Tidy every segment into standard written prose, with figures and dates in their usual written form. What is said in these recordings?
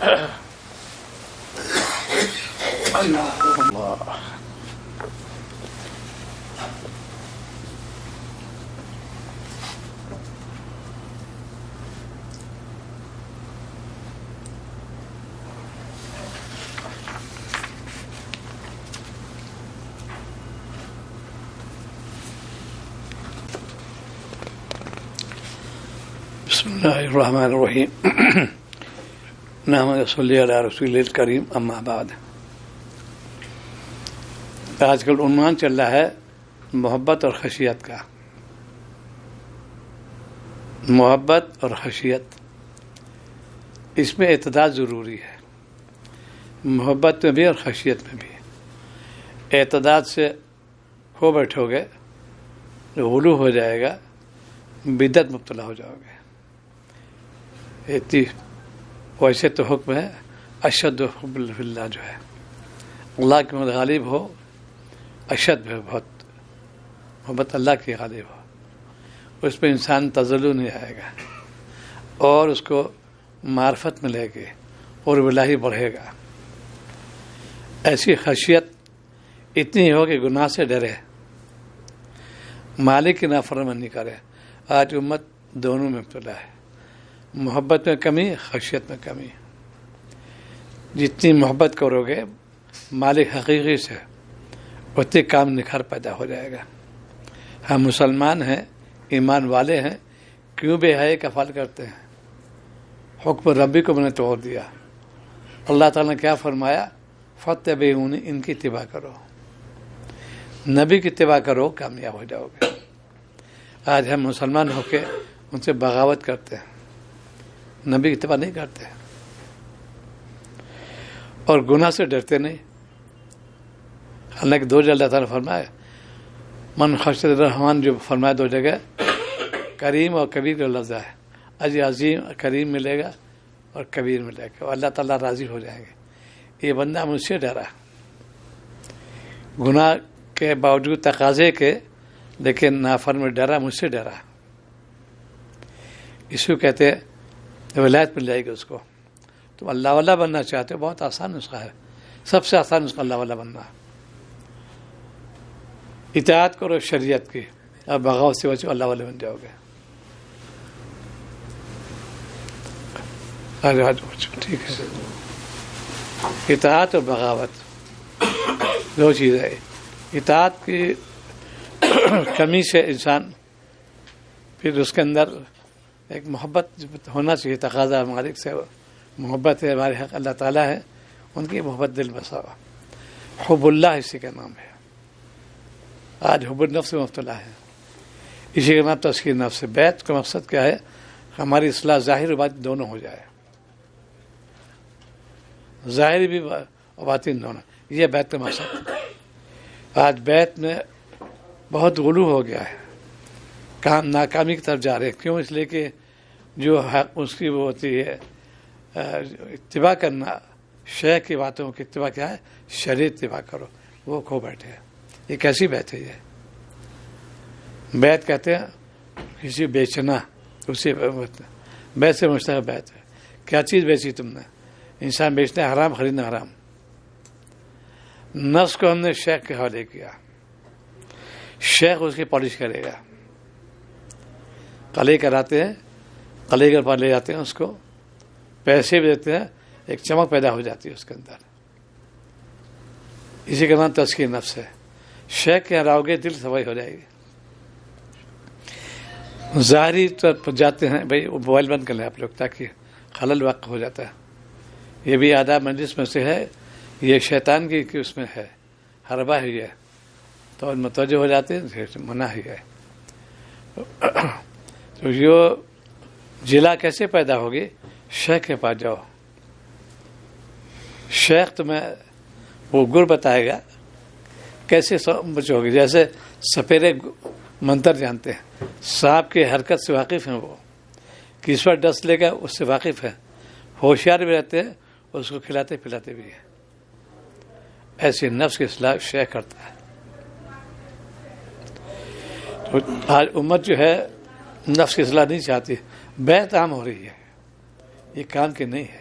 بسم اللہ الرحمن الرحیم نحمد صلی علی رسول الکریم اما بعد. آج کل عنوان چل رہا ہے محبت اور خشیت کا. محبت اور خشیت، اس میں اعتدال ضروری ہے. محبت میں بھی اور خشیت میں بھی اعتدال سے کھو بیٹھو گے تو غلو ہو جائے گا، بدعت مبتلا ہو جاؤ گے. ویسے تو حکم ہے اشد حب فی اللہ، جو ہے اللہ کی محبت غالب ہو، اشد ہے بہت محبت اللہ کی غالب ہو، اس پہ انسان تزلو نہیں آئے گا اور اس کو معرفت ملے گی اور الہی بڑھے گا. ایسی خشیت اتنی ہو کہ گناہ سے ڈرے، مالک کی نافرمانی کرے. آج امت دونوں میں مبتلا ہے، محبت میں کمی، خشیت میں کمی. جتنی محبت کرو گے مالک حقیقی سے اتنی کام نکھر پیدا ہو جائے گا. ہم مسلمان ہیں، ایمان والے ہیں، کیوں بے حیائی کا فعل کرتے ہیں؟ حکم ربی کو میں نے توڑ دیا. اللہ تعالیٰ نے کیا فرمایا؟ فاتبعونی، ان کی اتباع کرو، نبی کی اتباع کرو، کامیاب ہو جاؤ گے. آج ہم مسلمان ہو کے ان سے بغاوت کرتے ہیں، نبی کی اتباع نہیں کرتے اور گناہ سے ڈرتے نہیں. حالانکہ دو جگہ اللہ تعالیٰ نے فرمایا من خشیت الرحمن، جو فرمایا دو جگہ کریم اور کبیر کا لفظ ہے. اجی عظیم کریم ملے گا اور کبیر ملے گا، اور اللہ تعالیٰ راضی ہو جائیں گے. یہ بندہ مجھ سے ڈرا، گناہ کے باوجود تقاضے کے، لیکن نافرمان میں ڈرا، مجھ سے ڈرا. اس کو کہتے ولایت مل جائے گی اس کو. تم اللہ والا بننا چاہتے ہو، بہت آسان نسخہ ہے، سب سے آسان نسخہ اللہ والا بننا. اطاعت کرو شریعت کی، اور بغاوت سے بچو، اللہ والے بن جاؤ گے. ٹھیک ہے، اطاعت اور بغاوت دو چیزیں. اطاعت کی کمی سے انسان، پھر اس کے اندر ایک محبت ہونا چاہیے، تقاضا مالک سے محبت ہے، ہمارے حق اللہ تعالیٰ ہے، ان کی محبت دل بساوا. حب اللہ اسی کا نام ہے. آج حب النفس میں مبتلا ہے، اسی کا نام تزکیہ نفس ہے. بیت کا مقصد کیا ہے؟ ہماری اصلاح ظاہر و باطن دونوں ہو جائے، ظاہر بھی اور باطن دونوں. یہ بیت کا مقصد. آج بیت میں بہت غلو ہو گیا ہے، ناکامی کی طرف جا رہے ہیں. کیوں؟ اس لیے کہ جو حق اس کی وہ ہوتی ہے اتباع کرنا، شیخ کی باتوں کی اتباع، کیا ہے؟ شریعت اتباع کرو، وہ کھو بیٹھے ہیں. یہ کیسی بیت ہے؟ یہ بیت کہتے ہیں کسی بیچنا، اسی بیت سے مشتق بیت ہے. کیا چیز بیچی تم نے؟ انسان بیچنا حرام، خریدنا حرام. نفس کو ہم نے شیخ کے حوالے کیا، شیخ اس کی پالش کرے گا. قلعے کراتے ہیں، قلعے کے پاس لے جاتے ہیں، اس کو پیسے بھی دیتے ہیں، ایک چمک پیدا ہو جاتی ہے اس کے اندر. اسی کا نام تزکیہ نفس ہے. شیخ کے ہراؤ گے دل صفائی ہو جائے گی. ظاہری طور پر جاتے ہیں، بھائی موبائل بند کر لیں آپ لوگ تاکہ خلل واقع ہو جاتا ہے. یہ بھی آداب مجلس میں سے ہے، یہ شیطان کی اس میں ہے، حربہ ہے یہ، تو متوجہ ہو جاتے ہیں، منع ہی ہے. تو یہ جلا کیسے پیدا ہوگی؟ شیخ کے پاس جاؤ، شیخ تمہیں وہ گر بتائے گا کیسے بچو گے. جیسے سپیرے منتر جانتے ہیں، سانپ کی حرکت سے واقف ہیں، وہ کس پر ڈس لے گا اس سے واقف ہے، ہوشیار بھی رہتے ہیں، اس کو کھلاتے پلاتے بھی ہیں. ایسے نفس کی اصلاح شیخ کرتا ہے. تو آج امت جو ہے نفس کی اصلاح نہیں چاہتی، بیعت عام ہو رہی ہے، یہ کام کی نہیں ہے.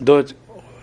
2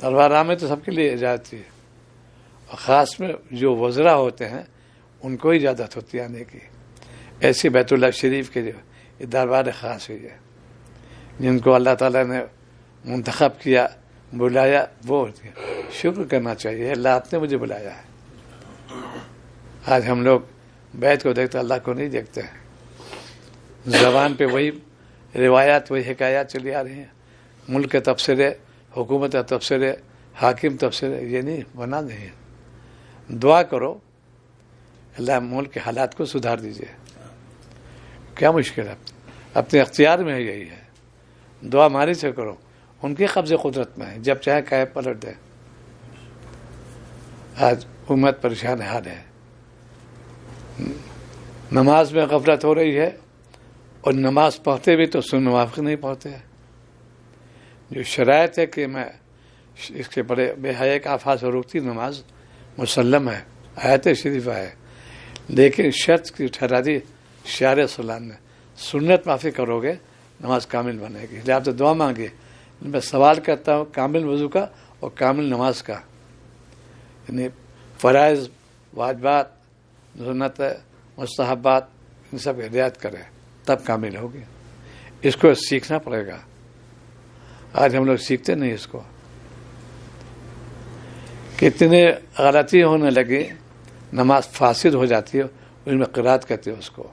دربار عام میں تو سب کے لیے اجازت تھی، اور خاص میں جو وزراء ہوتے ہیں ان کو ہی اجازت ہوتی ہے آنے کی. ایسی بیت اللہ شریف کے جو یہ دربار خاص ہوئی ہے، جن کو اللہ تعالیٰ نے منتخب کیا، بلایا، وہ شکر کرنا چاہیے. اللہ آپ نے مجھے بلایا ہے. آج ہم لوگ بیت کو دیکھتے اللہ کو نہیں دیکھتے ہیں. زبان پہ وہی روایات، وہی حکایات چلی آ رہی ہیں. ملک کے تبصرے، حکومت کے تبصرے، حاکم تبصرے، یہ نہیں بنا نہیں. دعا کرو اللہ ملک کے حالات کو سدھار دیجیے. کیا مشکل ہے؟ اپنے اختیار میں یہی ہے. دعا ماری سے کرو، ان کے قبضے قدرت میں ہے، جب چاہے کہے پلٹ دے. آج امت پریشان حال ہے. نماز میں غفلت ہو رہی ہے، اور نماز پڑھتے بھی تو سن موافق نہیں پڑھتے. جو شرائط ہے کہ میں اس کے بڑے بے حیا کے آفات سے روکتی نماز مسلم ہے، آیت شریفہ ہے، لیکن شرط کی ٹھہرا دی شارع سلام نے، سنت معافی کرو گے نماز کامل بنے گی. لہٰذا دعا مانگے. میں سوال کرتا ہوں کامل وضو کا اور کامل نماز کا، یعنی فرائض، واجبات، سنت، مستحبات، ان سب کی رعایت کرے تب کامل ہوگی. اس کو سیکھنا پڑے گا. آج ہم لوگ سیکھتے نہیں اس کو. کتنے غلطی ہونے لگی، نماز فاسد ہو جاتی ہے، ان میں قرات کہتے ہیں اس کو،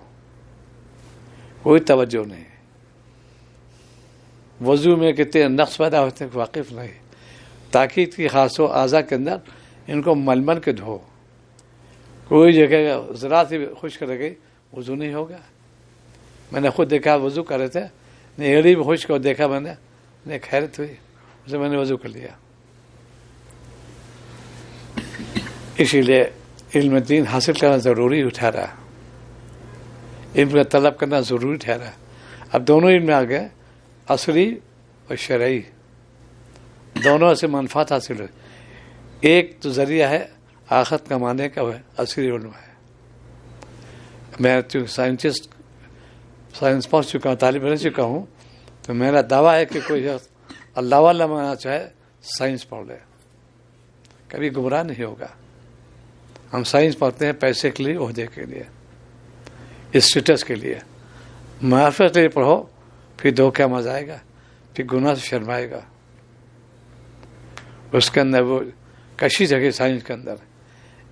کوئی توجہ نہیں. وضو میں کتنے نقص پیدا ہوتے ہیں واقف نہیں. تاکید کی خاص ہو اعضاء کے اندر، ان کو مل کے دھو. کوئی جگہ ذرا سی خشک رہ گئی وضو نہیں ہوگا. میں نے خود دیکھا وضو کر رہے تھے، ایڑی بھی خشک اور دیکھا میں نے، خیرت ہوئی، اسے میں نے وضو کر لیا. اسی لیے علم دین حاصل کرنا ضروری ٹھہرا، علم کا طلب کرنا ضروری ٹھہرا. اب دونوں علم میں آ گئے، عصری اور شرعی، دونوں سے منفعت حاصل ہوئی. ایک تو ذریعہ ہے آخرت کمانے کا، وہ عصری علم ہے. میں سائنس پڑھ چکا ہوں، طالب رہ چکا ہوں، تو میرا دعویٰ ہے کہ کوئی شخص اللہ والا بننا چاہے سائنس پڑھ لے، کبھی گمراہ نہیں ہوگا. ہم سائنس پڑھتے ہیں پیسے کے لیے، عہدے کے لیے، اسٹیٹس کے لیے. معرفت لیے پڑھو، پھر دھوکہ مزہ آئے گا، پھر گناہ سے شرمائے گا. اس کے اندر وہ کشش ہے سائنس کے اندر،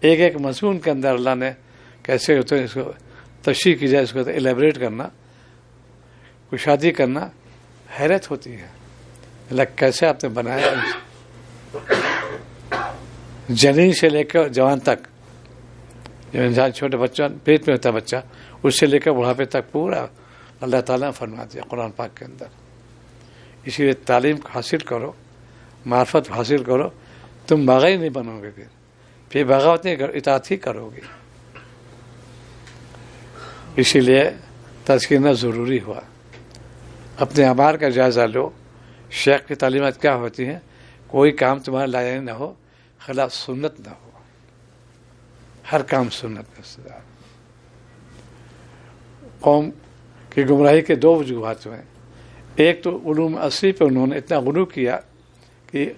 ایک ایک مضمون کے اندر اللہ نے کیسے ہوتے ہیں اس کو تشریح کی جائے، اس کو ایلیبریٹ کرنا، کشادی کرنا، حیرت ہوتی ہے. اللہ کیسے آپ نے بنایا. جنین سے لے کر جوان تک، جو انسان چھوٹے بچہ پیٹ میں ہوتا ہے بچہ، اس سے لے کر بڑھاپے تک پورا اللہ تعالیٰ نے فرما دیا قرآن پاک کے اندر. اسی لیے تعلیم حاصل کرو، معرفت حاصل کرو، تم باغی نہیں بنو گے، پھر بغاوت نہیں کرو، اطاعت ہی کرو گے. اسی لیے تذکرہ ضروری ہوا. اپنے اعمال کا جائزہ لو. شیخ کی تعلیمات کیا ہوتی ہیں؟ کوئی کام تمہارا لائق نہ ہو، خلاف سنت نہ ہو، ہر کام سنت میں استدار. قوم کی گمراہی کے دو وجوہات ہیں. ایک تو علوم عصری پہ انہوں نے اتنا غلو کیا کہ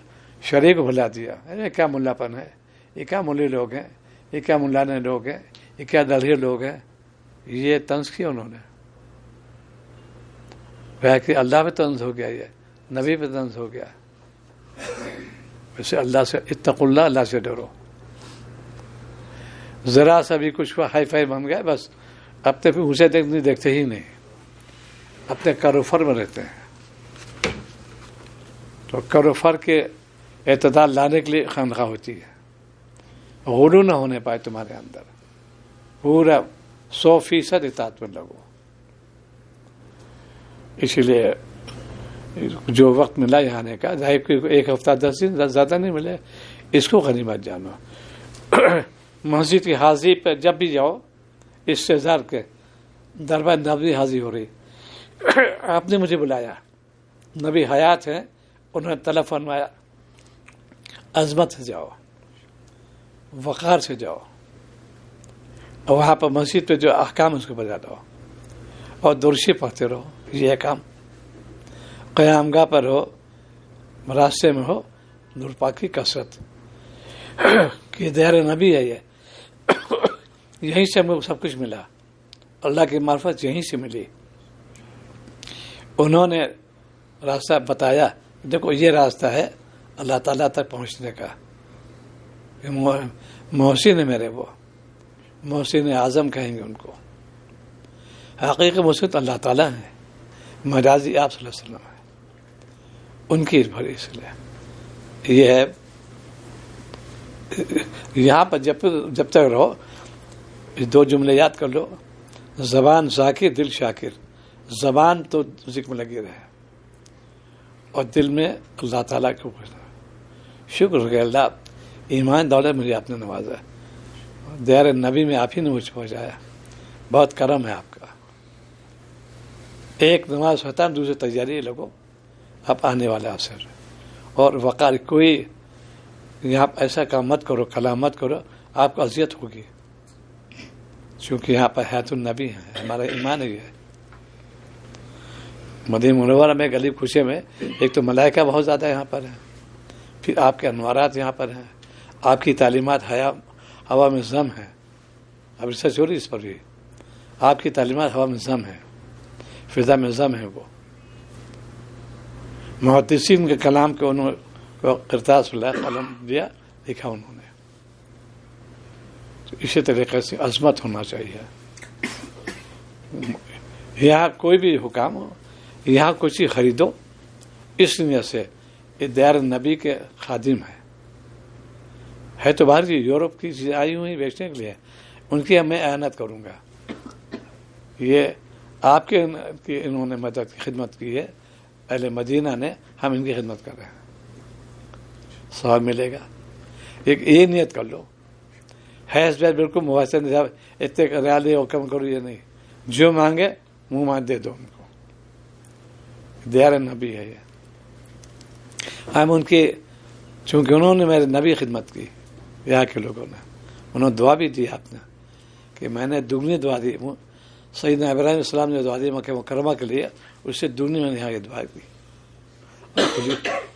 شرع کو بھلا دیا. یہ کیا ملا پن ہے، یہ کیا ملی لوگ ہیں، یہ کیا ملانے لوگ ہیں، یہ کیا دلہے لوگ ہیں. یہ طنز کیا انہوں نے. کہ اللہ پہ طنز ہو گیا، یہ نبی پہ طنز ہو گیا. ویسے اللہ سے اتقوا اللہ، اللہ سے ڈرو. ذرا سا بھی کچھ ہائی فائی بن گیا بس اپنے پہ اونچے دیکھتے ہی نہیں، اپنے کروفر میں رہتے ہیں. تو کروفر کے اعتدال لانے کے لیے خانقاہ ہوتی ہے. غلو نہ ہونے پائے تمہارے اندر، پورا 100% اطاعت میں لگو. اسی لیے جو وقت ملا یہاں آنے کا، ایک ہفتہ 10 دن زیادہ نہیں ملے، اس کو غنیمت جانو. مسجد کی حاضری پہ جب بھی جاؤ استحضار کے دربار نبی حاضری ہو رہی، آپ نے مجھے بلایا، نبی حیات ہیں، انہوں نے طلب فرمایا عظمت سے جاؤ، وقار سے جاؤ، اور وہاں پر مسجد پہ جو احکام اس کو بجا دو، اور درشی پڑھتے رہو. یہ کام قیام گاہ پر ہو، راستے میں ہو، نور پاک کی کثرت کہ دیر نبی ہے یہ یہیں سے ہمیں سب کچھ ملا، اللہ کی معرفت یہیں سے ملی. انہوں نے راستہ بتایا، دیکھو یہ راستہ ہے اللہ تعالیٰ تک پہنچنے کا. محسن ہے میرے، وہ محسن اعظم کہیں گے ان کو. حقیقی محسن تو اللہ تعالیٰ ہیں، مجازی آپ صلی اللہ علیہ وسلم ہے، ان کی بھری. اس لیے یہ ہے یہاں پر جب تک رہو، دو جملے یاد کر لو، زبان ذاکر دل شاکر. زبان تو ذکر میں لگی رہے اور دل میں اللہ تعالیٰ کے اوپر شکر کہ اللہ ایمان دولت مجھے آپ نے نوازا، دیر نبی میں آپ ہی نے مجھ پہنچایا، بہت کرم ہے آپ کا. ایک نماز ہوتا ہے، دوسری تیاری لگو آپ آنے والے افسر. اور وقار کوئی یہاں ایسا کام مت کرو، کلام مت کرو، آپ کو اذیت ہوگی، چونکہ یہاں پر حیات النبی ہے، ہمارا ایمان ہی ہے. مدینہ منورہ میں گلی کوچے میں ایک تو ملائکہ بہت زیادہ یہاں پر ہیں، پھر آپ کے انوارات یہاں پر ہیں، آپ کی تعلیمات ہوا میں ضم ہیں. اب ریسرچ ہو رہی اس پر بھی، آپ کی تعلیمات ہوا میں ضم ہیں، فضا میں ضم ہے. وہ محدثین کے کلام کے انہوں نے قرطاس قلم دیا، لکھا انہوں نے. اسی طریقے سے عظمت ہونا چاہیے. یہاں کوئی بھی حکام ہو، یہاں کوئی چیز خریدو، اس لیے سے یہ دیر نبی کے خادم ہے تو باہر کی یورپ کی چیزیں آئی ہوئی بیچنے کے لیے، ان کی میں اعانت کروں گا. یہ آپ کے انہوں نے مدد کی خدمت کی ہے، اہل مدینہ نے، ہم ان کی خدمت کر رہے ہیں، ثواب ملے گا. ایک یہ نیت کر لو، ہے اس بات بالکل مواسر نظام، اتنے ریالی اور کم کرو، یہ نہیں، جو مانگے منہ مان دے دو ان کو. دیار نبی ہے یہ. ہم ان کی، چونکہ انہوں نے میرے نبی خدمت کی، یہاں کے لوگوں نے، انہوں نے دعا بھی دی آپ نے کہ میں نے دگنی دعا دی. سیدنا ابراہیم السلام نے دعا دی مکہ مکرمہ کے لیے، اس سے دگنی میں نے یہاں یہ دعا کی،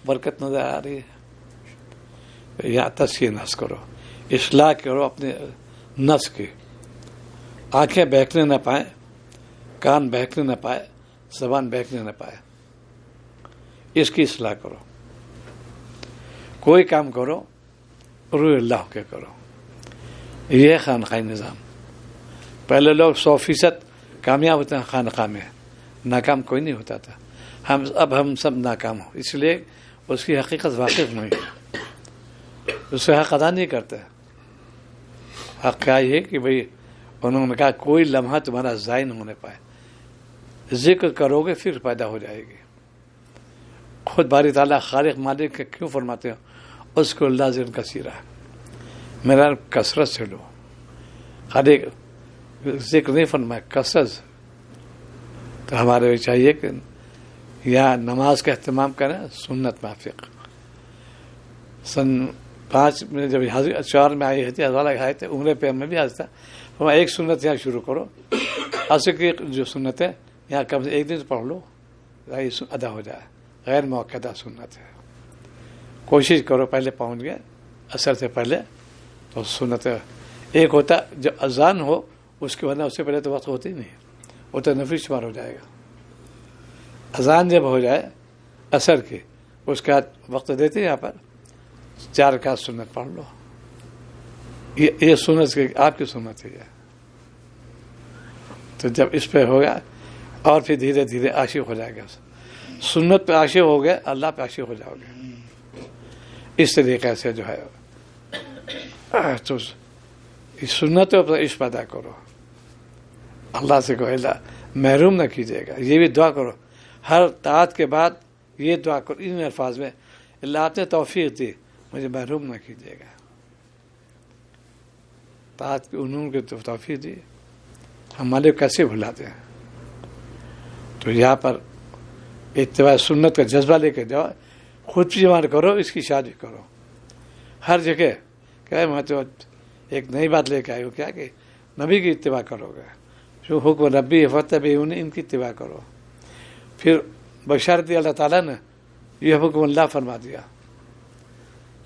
برکت نظر آ رہی ہے. یا تسکیہ نفس کرو، اصلاح کرو اپنے نفس کی. آنکھیں بہکنے نہ پائیں، کان بہکنے نہ پائے، زبان بہکنے نہ پائے، اس کی اصلاح کرو. کوئی کام کرو روح اللہ کے کرو. یہ خانقاہ نظام. پہلے لوگ 100% کامیاب ہوتے ہیں خانقاہ میں، ناکام کوئی نہیں ہوتا تھا. اب ہم سب ناکام ہو، اس لیے اس کی حقیقت واقف نہیں، اس سے حق ادا نہیں کرتے. حق کیا یہ کہ بھئی انہوں نے کہا کوئی لمحہ تمہارا ضائع نہ ہونے پائے. ذکر کرو گے پھر پیدا ہو جائے گی. خود باری تعالیٰ خالق مالک کے کیوں فرماتے ہو اس کو اللہ ذکر کثیرہ، میرا کثرت سے لو. خالق ذکر نہیں فرمایا، کثرت. تو ہمارے بھی چاہیے کہ یہاں نماز کا اہتمام کریں سنت موافق. سن 5 میں جب 4 میں آئی تھی، حضرت آئے تھے عمرے پہ میں بھی آج تھا. ایک سنت یہاں شروع کرو، عصر کی جو سنت ہے یہاں کم سے ایک دن پڑھ لو، ادا ہو جائے. غیر موقع سنت ہے، کوشش کرو پہلے پہنچ گئے عصر سے پہلے تو سنت ہے. ایک ہوتا جب اذان ہو اس کے ورنہ اس سے پہلے تو وقت ہوتی نہیں، وہ تو نفل شمار ہو جائے گا. اذان جب ہو جائے عصر کی، اس کے بعد وقت دیتے یہاں پر 4 رکعت سنت پڑھ لو. یہ سنت کی آپ کی سنت ہے. تو جب اس پہ ہوگا اور پھر دھیرے دھیرے عاشق ہو جائے گا. سنت پہ عاشق ہو گئے اللہ پہ عاشق ہو جاؤ گے. اس طریقے سے جو ہے تو سنتوں پر عشق پیدا کرو. اللہ سے کوئی محروم نہ کیجیے گا. یہ بھی دعا کرو ہر طاعت کے بعد، یہ دعا کرو ان الفاظ میں، اللہ آپ نے توفیق دی مجھے محروم نہ کیجیے گا. طاعت کی انہوں کی توفیق دی، ہم مالک کیسے بھلاتے ہیں. تو یہاں پر اتباع سنت کا جذبہ لے کے جاؤ. خود بھی جوان کرو، اس کی شادی کرو ہر جگہ. کہ میں تو ایک نئی بات لے کے آئی ہوں کیا کہ نبی کی اتباع کرو گے، جو حکم ربی فتبعوا انہیں ان کی اتباع کرو. پھر بشارت دی اللہ تعالیٰ نے، یہ حکم اللہ فرما دیا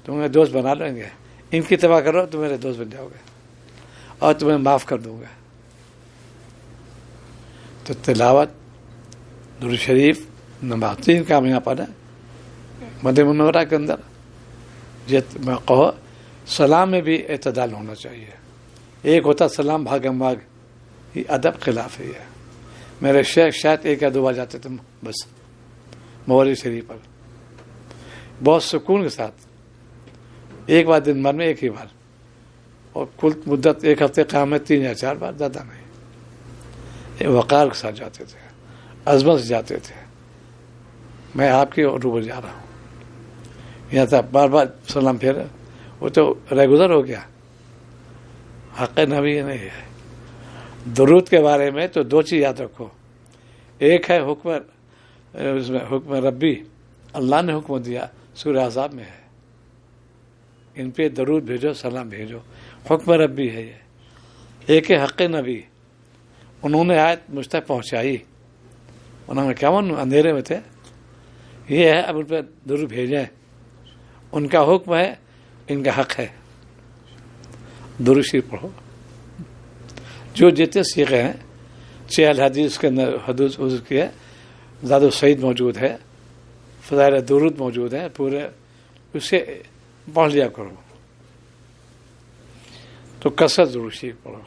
تمہیں دوست بنا لیں گے، ان کی اتباع کرو تو میرے دوست بن جاؤ گے اور تمہیں معاف کر دوں گا۔ تو تلاوت، درود شریف، نماز، 3 کام یہاں پر ہے مدینہ منورہ کے اندر۔ میں کہو سلام میں بھی اعتدال ہونا چاہیے۔ ایک ہوتا سلام بھاگم بھاگ، یہ ادب خلاف ہے۔ یہ میرے شیخ شاید 1 یا 2 بار جاتے تھے بس مولوی شریف پر، بہت سکون کے ساتھ، ایک بار دن بھر میں 1 ہی بار، اور کل مدت 1 ہفتے قیام میں 3 یا 4 بار، زیادہ نہیں۔ وقار کے ساتھ جاتے تھے، عظمت سے جاتے تھے۔ میں آپ کی روبر جا رہا ہوں، یہاں تھا بار بار سلام پھیر، وہ تو ریگولر ہو گیا۔ حق نبی نہیں ہے۔ درود کے بارے میں تو 2 چیز یاد رکھو، ایک ہے حکم ربی، اللہ نے حکم دیا، سورہ احزاب میں ہے، ان پہ درود بھیجو، سلام بھیجو، حکم ربی ہے یہ۔ ایک ہے حق نبی، انہوں نے آیت مجھ تک پہنچائی، انہوں نے کیا اندھیرے میں تھے، یہ ہے اب ان پہ درود بھیجیں، ان کا حکم ہے، ان کا حق ہے، درود شریف پڑھو۔ جو جتنے سیغے ہیں 6 الحدیث کے اندر حدیث عزر کی ہے، زاد السعید موجود ہے، فضائل درود موجود ہے، پورے اسے پڑھ لیا کرو۔ تو کثرت درود شریف پڑھو۔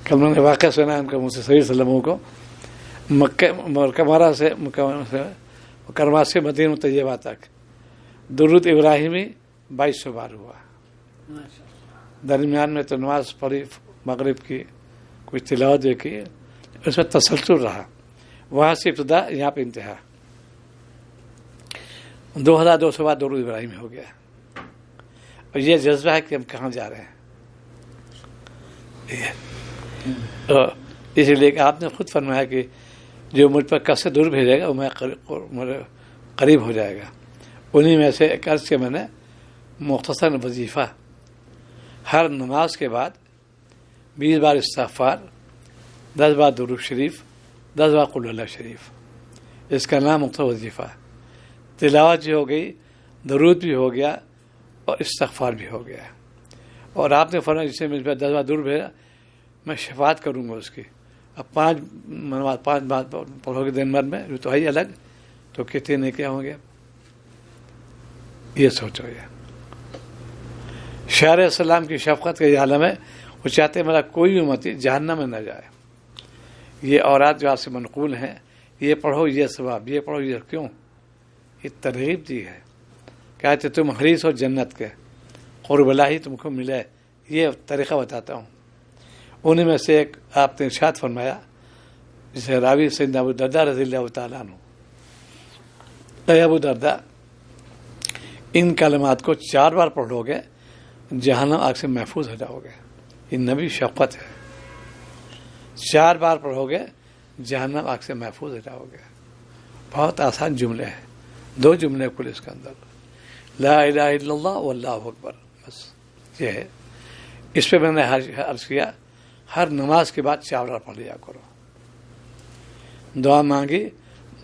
کل میں نے واقعہ سنا ان کا مجھ سے صلی اللہ علیہ وسلم کو، مکرمہ سے مدینہ طیبہ تک درود ابراہیمی 2200 بار ہوا۔ درمیان میں تو نماز پڑھی مغرب کی، کچھ تلاوت کی، اس میں تسلسل رہا، وہاں سے ابتدا یہاں پہ انتہا، 2200 بار درود ابراہیمی ہو گیا۔ اور یہ جذبہ ہے کہ ہم کہاں جا رہے ہیں، اسی لیے کہ آپ نے خود فرمایا کہ جو مجھ پر کثرت درود بھیجے گا وہ میں قریب ہو جائے گا۔ انہی میں سے ایک عرض کے میں نے مختصر وظیفہ، ہر نماز کے بعد 20 بار استغفار، 10 بار درود شریف، 10 بار قل اللہ شریف، اس کا نام مختصر وظیفہ۔ تلاوت بھی ہو گئی، درود بھی ہو گیا، اور استغفار بھی ہو گیا۔ اور آپ نے فرمایا جسے مجھ پر 10 بار درود بھیجا میں شفاعت کروں گا اس کی۔ اب 5 بار پڑھو گے دن بھر میں، تو ہے الگ، تو کتنے نہیں کیا ہوں گے، یہ سوچو۔ یہ شاعر اسلام کی شفقت کا یہ عالم ہے، وہ چاہتے میرا کوئی امتی جہنم میں نہ جائے۔ یہ اورات جو آپ سے منقول ہیں، یہ پڑھو یہ ثواب، یہ پڑھو یہ، کیوں؟ یہ ترغیب دی ہے، کہتے تم حریص ہو جنت کے، قرب اللہ ہی تم کو ملے، یہ طریقہ بتاتا ہوں۔ انہیں میں سے ایک آپ نے ارشاد فرمایا، جسے راوی سیدنا ابو درداء رضی اللہ تعالیٰ عنہ، اے ابو درداء، ان کلمات کو 4 بار پڑھو گے جہنم آگ سے محفوظ ہو جاؤ گے۔ یہ نبی شفقت ہے، 4 بار پڑھو گے جہنم آگ سے محفوظ ہو جاؤ گے۔ بہت آسان جملے ہیں، 2 جملے کل اس کے اندر، لا الہ الا اللہ واللہ اکبر، بس یہ ہے۔ اس پہ میں نے عرض کیا ہر نماز کے بعد 4 بار پڑھ لیا کرو۔ دعا مانگی،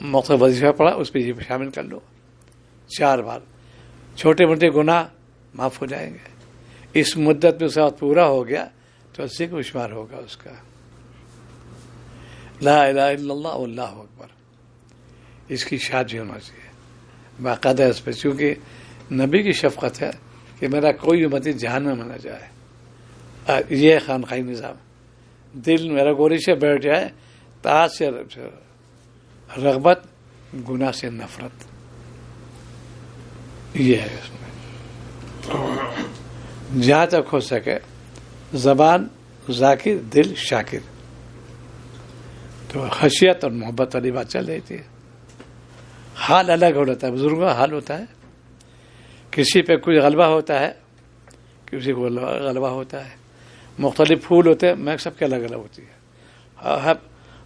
مختلف وظیفہ پڑھا، اس پہ یہ شامل کر لو، 4 بار، چھوٹے موٹے گناہ معاف ہو جائیں گے۔ اس مدت میں ساتھ پورا ہو گیا تو 80 کو شمار ہوگا اس کا۔ لا الہ الا اللہ واللہ اکبر، اس کی شاد بھی ہونا چاہیے باقاعدہ اس پہ، چونکہ نبی کی شفقت ہے کہ میرا کوئی امتی جہنم میں نہ جائے۔ یہ خانقاہی نظام، دل میرا گوری سے بیٹھ جائے، طاعت سے رغبت، گناہ سے نفرت، یہ ہے اس میں۔ جہاں تک ہو سکے زبان ذاکر، دل شاکر، تو خشیت اور محبت والی بات چل رہی تھی۔ حال الگ ہوتا ہے، بزرگوں کا حال ہوتا ہے، کسی پہ کوئی غلبہ ہوتا ہے، کسی کو غلبہ ہوتا ہے، مختلف پھول ہوتے ہیں، میں سب کے الگ الگ ہوتی ہے۔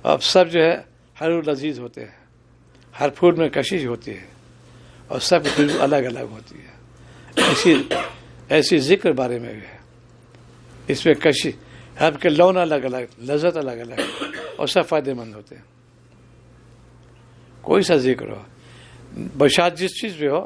اب سب جو ہے ہر لذیذ ہوتے ہیں، ہر پھول میں کشش ہوتی ہے، اور سب خوشبو الگ الگ ہوتی ہے۔ ایسی ذکر بارے میں بھی ہے، اس میں کشش، ہر کے لون الگ الگ، لذت الگ الگ، اور سب فائدے مند ہوتے ہیں۔ کوئی سا ذکر ہو، بشارت جس چیز پہ ہو،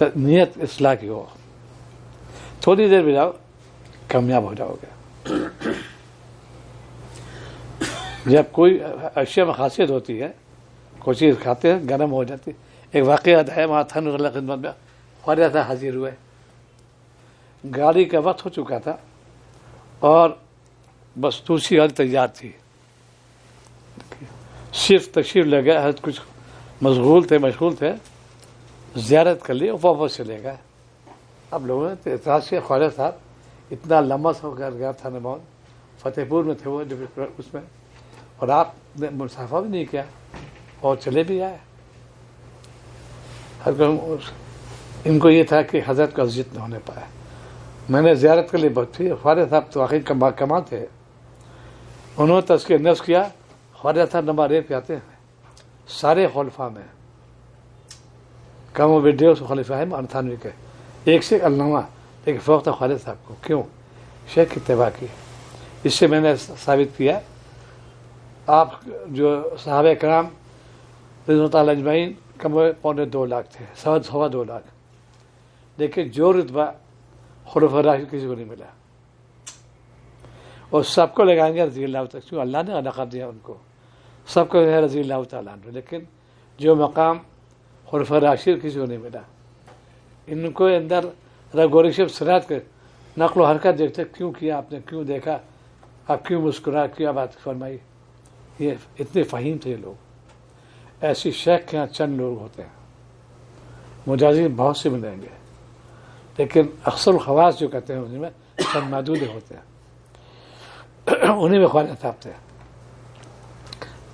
نیت اصلاح کی ہو، تھوڑی دیر بھی جاؤ کامیاب ہو جاؤ گے۔ جب کوئی اشیاء میں خاصیت ہوتی ہے، کوئی چیز کھاتے ہیں گرم ہو جاتی، ایک واقعہ ہے وہاں تھن اللہ خدمت میں خواجہ تھا حاضر ہوئے، گاڑی کا وقت ہو چکا تھا اور بس دوسری گاڑی تیار تھی، صرف تشریف لے گئے، حضرت کچھ مشغول تھے زیارت کر لی اور واپس چلے گئے۔ اب لوگوں نے اعتراض کیا خواجہ صاحب اتنا لمبا سفر گیا تھا نمون فتح پور میں تھے وہ اس میں، اور آپ نے مسافہ بھی نہیں کیا اور چلے بھی آئے۔ ان کو یہ تھا کہ حضرت کو اذیت نہ ہونے پائے، میں نے زیارت کے لیے بہت تھی۔ خواجہ صاحب تو واقعی کمال تھے، انہوں نے تذکیہ نفس کیا، خواجہ صاحب نمبر 1 پہ آتے ہیں سارے خلفاء میں، کم و بیش 150 خلیفہ ہیں 98 کے، ایک سے علامہ لیکن فوق تھا خواجہ صاحب کو۔ کیوں؟ شیخ کی اتباع کی۔ اس سے میں نے ثابت کیا آپ جو صحابہ کرام رضوان اللہ تعالیٰ اجمعین کم $2.25 لاکھ تھے، 2.25 لاکھ، لیکن جو رتبہ خلفاء راشدین کسی کو نہیں ملا، اور سب کو لگائیں گے رضی اللہ تعالیٰ، کیوں اللہ نے لقب دیا ان کو، سب کو ہے رضی اللہ تعالیٰ عنہ، لیکن جو مقام خلفاء راشدین کسی کو نہیں ملا۔ ان کو اندر غور شب سرات کے نقل و حرکت دیکھتے، کیوں کیا آپ نے، کیوں دیکھا آپ، کیوں مسکرا، کیا بات فرمائی، یہ اتنے فہیم تھے یہ لوگ۔ ایسی شیخ کے یہاں چند لوگ ہوتے ہیں، مجازی بہت سے ملیں گے، لیکن اکثر الخواص جو کہتے ہیں ان میں چند محدود ہوتے ہیں، انہیں میں خواجہ صاحب تھے۔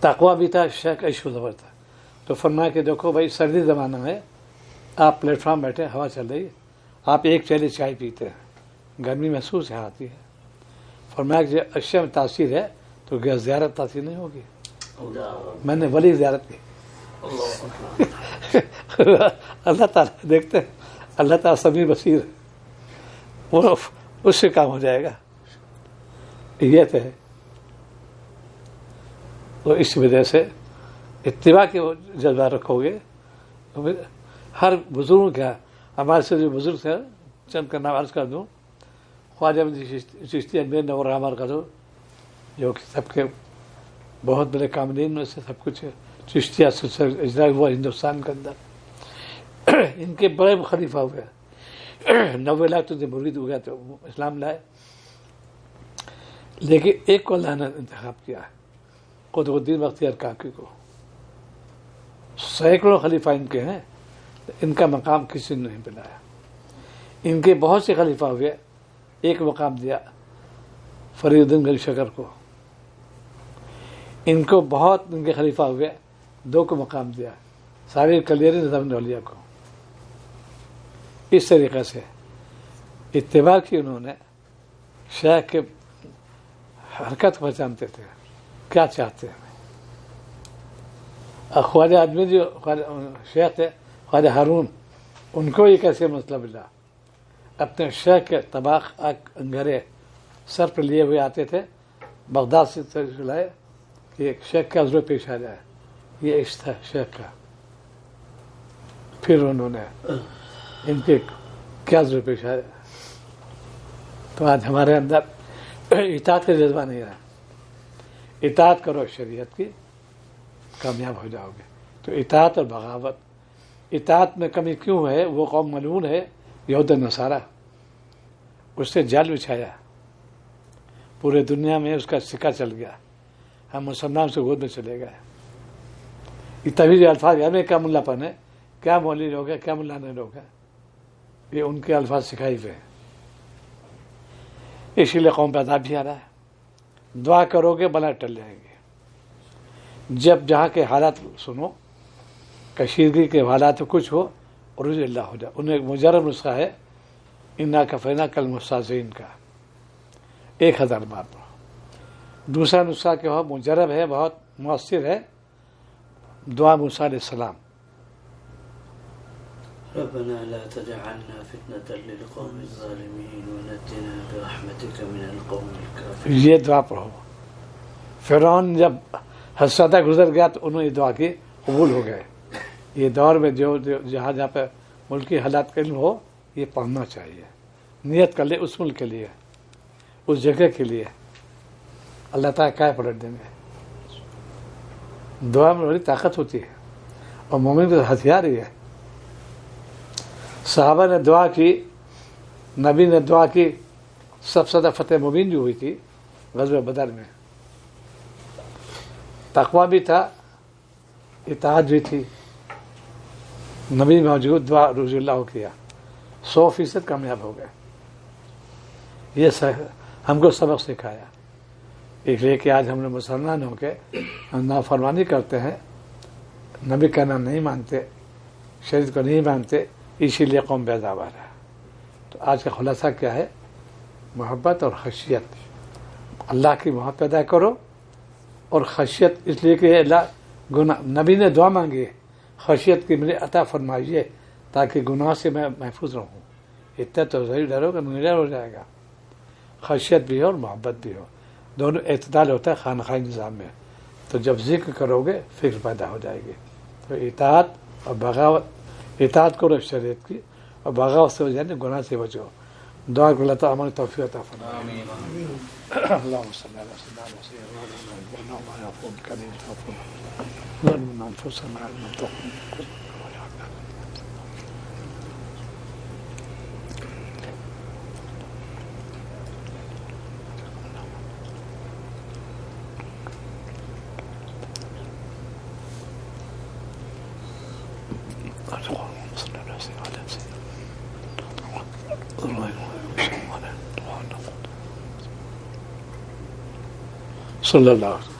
تقویٰ بھی تھا، شیخ عشق و ضبط تھا، تو فرمایا کہ دیکھو بھائی سردی زمانہ ہے، آپ پلیٹ فارم بیٹھے، ہوا چل رہی ہے، آپ ایک پیالی چائے پیتے ہیں، گرمی محسوس یہاں آتی ہے، فرمایا کہ اشیاء میں تاثیر ہے تو کیا زیارت تاثیر نہیں ہوگی؟ میں نے ولی زیارت کی۔ اللہ تعالیٰ دیکھتے ہیں، اللہ تعالیٰ سمیع بصیر ہے، وہ اس سے کام ہو جائے گا۔ یہ تھے، تو اس وجہ سے اتباع کے جذبہ رکھو گے۔ ہر بزرگوں کا، ہمارے سے جو بزرگ تھے چند کا نام عرض کر دوں، خواجہ چشتی امیر نور رحمان کا جو کہ سب کے بہت بڑے کاملین میں سے سب کچھ چشتیہ اجرا ہوا ہندوستان کے اندر، ان کے بڑے خلیفہ ہوئے، 90 لاکھ تو مرید ہو گیا تو اسلام لائے، لیکن ایک کو اللہ نے انتخاب کیا ہے، قطب الدین بختیار کاکی کو۔ سینکڑوں خلیفہ ان کے ہیں، ان کا مقام کسی نے نہیں بلایا۔ ان کے بہت سے خلیفہ ہوئے، ایک مقام دیا فرید الدین گنج شکر کو، ان کو بہت ان کے خلیفہ ہوئے، 2 کو مقام دیا سارے کلیری نظام الاولیاء کو۔ اس طریقے سے اتباع کی انہوں نے، شیخ کے حرکت پہچانتے تھے، کیا چاہتے ہیں۔ خواجہ آدمی جو شیخ تھے خواجہ ہارون، ان کو یہ کیسے مسئلہ ملا، اپنے شیخ کے طباق انگھرے سر پر لیے ہوئے آتے تھے، بغداد سے لائے کہ ایک شیخ کا عذر پیش آ جائے، یہ عشق تھا شیخ کا۔ پھر انہوں نے ان کے کیا عذر پیش آیا، تو آج ہمارے اندر اطاعت کا جذبہ نہیں رہا۔ اطاعت کرو شریعت کی، کامیاب ہو جاؤ گے۔ تو اطاعت اور بغاوت، اطاعت میں کمی کیوں ہے؟ وہ قوم ملعون ہے یہود نصارہ، اس سے جال بچھایا، پورے دنیا میں اس کا سکہ چل گیا، ہم مسلمان سے گود میں چلے گئے۔ یہ تبھی جو الفاظ ہمیں کیا ملا پن ہے، کیا مولوی لوگ ہیں، کیا مولانا لوگ ہیں، یہ ان کے الفاظ سکھائی ہوئے ہیں۔ اسی لیے قوم پہ عذاب بھی آ رہا ہے۔ دعا کرو گے بلا ٹل جائیں گے۔ جب جہاں کے حالات سنو، کشیدگی کے حالات کچھ ہو، عروج اللہ ہو جائے۔ انہیں ایک مجرب نسخہ ہے، انا کفینا کل مستہزئین کا، 1000 بار۔ دوسرا نسخہ کیا ہو، مجرب ہے، بہت مؤثر ہے، دعا موسیٰ علیہ السلام، ربنا لا تجعلنا فتنة للقوم الظالمين ونجنا برحمتك من القوم الكافرين۔ یہ دعا پڑھو۔ فرعون جب حسدہ گزر گیا تو انہوں نے یہ دعا کی، قبول ہو گئے۔ یہ دور میں جو جہاں پہ ملکی حالات کا علم ہو، یہ پڑھنا چاہیے. نیت کر لے اس ملک کے لیے، اس جگہ کے لیے، اللہ تعالیٰ کیا پلٹ دیں گے. دعا میں بڑی طاقت ہوتی ہے، اور مومن کا ہتھیار ہی ہے. صحابہ نے دعا کی، نبی نے دعا کی. سب سے زیادہ فتح مبین جو ہوئی تھی غزوہ بدر میں، تقویٰ بھی تھا، اطاعت بھی تھی. نبی موجود دعا رضی اللہ کیا، 100% کامیاب ہو گئے. یہ ہم کو سبق سکھایا. اس لیے کہ آج ہم نے مسلمان ہو کے نافرمانی کرتے ہیں، نبی کا نام نہیں مانتے، شریعت کو نہیں مانتے، اسی لیے قوم بیزار ہے. تو آج کا خلاصہ کیا ہے؟ محبت اور خشیت. اللہ کی محبت پیدا کرو، اور خشیت اس لیے کہ اللہ گناہ، نبی نے دعا مانگی ہے خشیت کی مجھے عطا فرمائیے تاکہ گناہ سے میں محفوظ رہوں. اتنا تو ضرور ڈرو کہ مجھے ہو جائے گا. خشیت بھی ہو اور محبت بھی ہو، دونوں اعتدال ہوتا ہے خانقاہ نظام میں. تو جب ذکر کرو گے فکر پیدا ہو جائے گی. تو اطاعت اور بغاوت، اطاعت کرو شریعت کی، اور بغاوت سے ہو جائے گناہ سے بچو. دعا کو اللہ تعالیٰ ہماری توفیق عطا فرمائے. اللهم صل على سيدنا صلی اللہ علیہ وسلم.